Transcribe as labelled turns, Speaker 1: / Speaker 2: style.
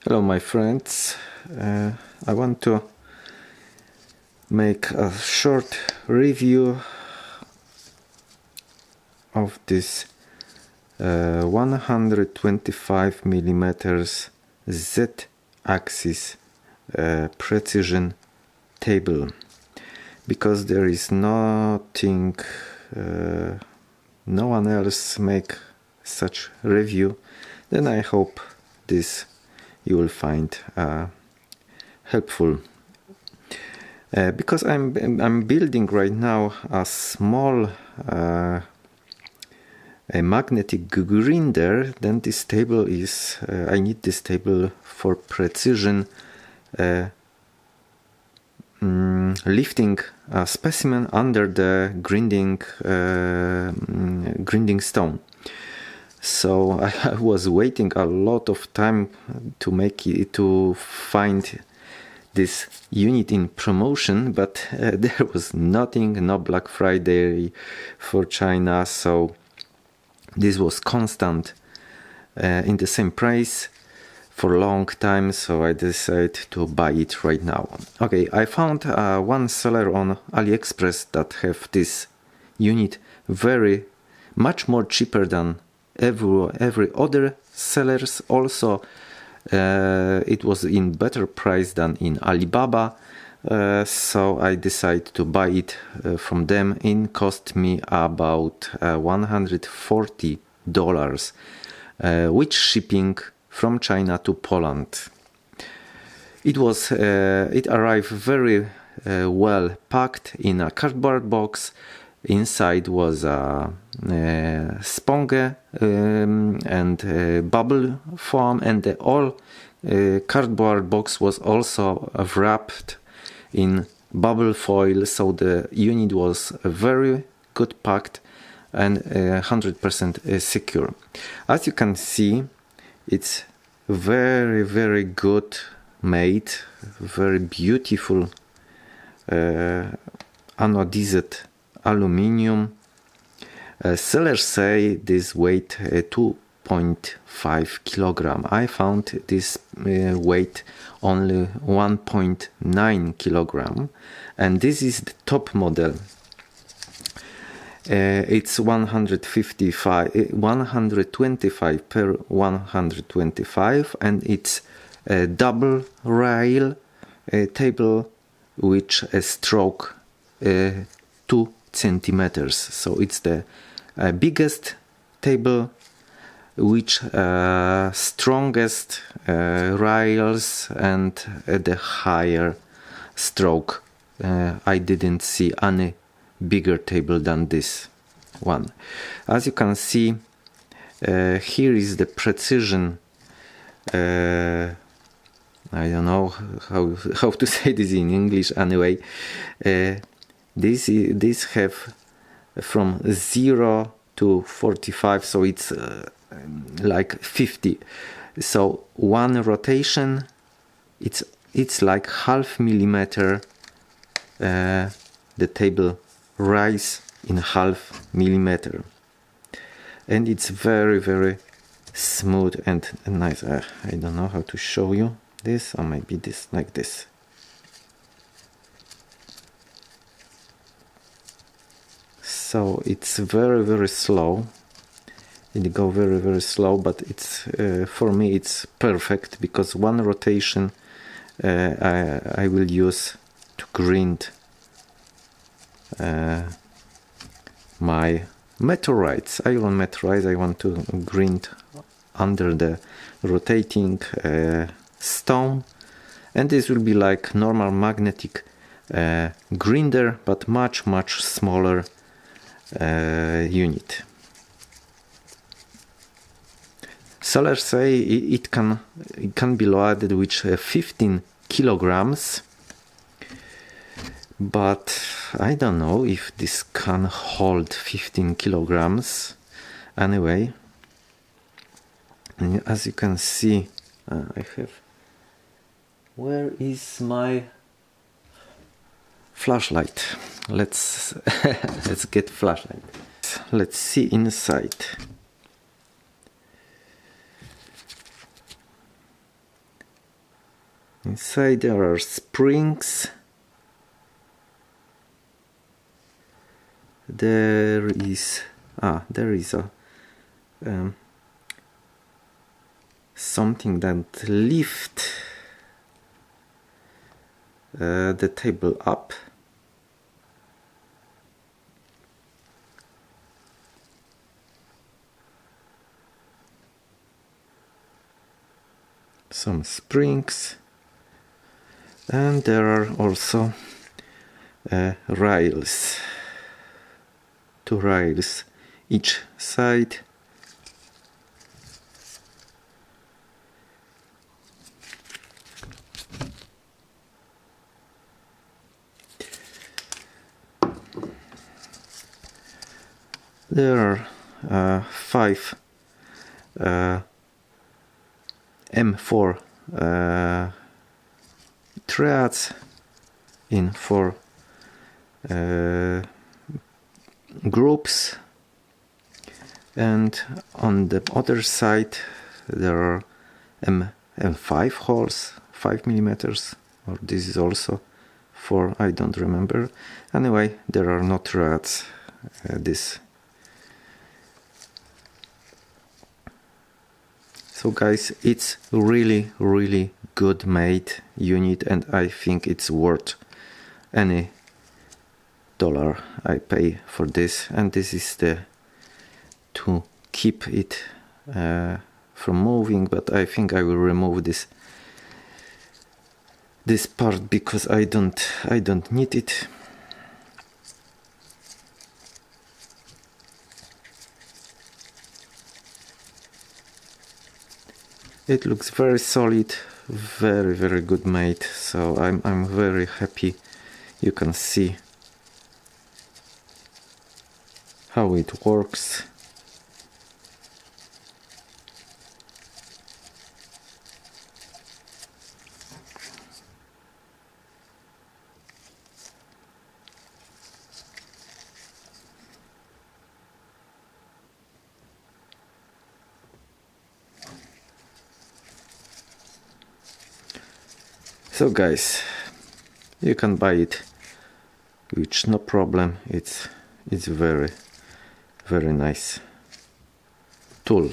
Speaker 1: Hello my friends, I want to make a short review of this 125 millimeters Z-axis precision table, because there is nothing, no one else make such review. Then I hope this you will find helpful, because I'm building right now a small a magnetic grinder. Then this table is I need this table for precision lifting a specimen under the grinding stone. So I was waiting a lot of time to make it, to find this unit in promotion, but there was nothing, no Black Friday for China, so this was constant in the same price for a long time, so I decided to buy it right now. Okay, I found one seller on AliExpress that have this unit much more cheaper than every other sellers. Also it was in better price than in Alibaba, so I decided to buy it from them. It cost me about $140 with shipping from China to Poland. It arrived very well packed in a cardboard box. Inside was a sponge and bubble foam, and the all cardboard box was also wrapped in bubble foil, so the unit was very good packed and 100% secure. As you can see, it's very good made, very beautiful anodized aluminium. Sellers say this weight 2.5 kilogram. I found this weight only 1.9 kilogram, and this is the top model. It's 125 per 125, and it's a double rail table which a stroke 2 centimeters. So it's the biggest table, which strongest rails and the higher stroke. I didn't see any bigger table than this one. As you can see, here is the precision. I don't know how to say this in English. Anyway, this have from 0 to 45, so it's like 50. So one rotation, it's like half millimeter. The table rise in half millimeter, and it's very smooth and nice. I don't know how to show you this, or maybe this like this. So it's very slow. It go very slow, but it's for me it's perfect, because one rotation I will use to grind my meteorites, iron meteorites. I want to grind under the rotating stone, and this will be like normal magnetic grinder, but much smaller unit. Sellers say it can be loaded with 15 kilograms, but I don't know if this can hold 15 kilograms. Anyway, as you can see, I have. Where is my flashlight? Let's get flashlight. Let's see inside. Inside there are springs. There is a something that lift the table up. Some springs, and there are also rails, 2 rails each side. There are 5 M4 threads in 4 groups, and on the other side there are M5 holes, 5 millimeters, or this is also 4, I don't remember. Anyway, there are no threads. So guys, it's really good made unit, and I think it's worth any dollar I pay for this. And this is to keep it from moving, but I think I will remove this part because I don't need it. It looks very solid, very good made, so I'm very happy. You can see how it works. So guys, you can buy it, which no problem. It's very nice tool.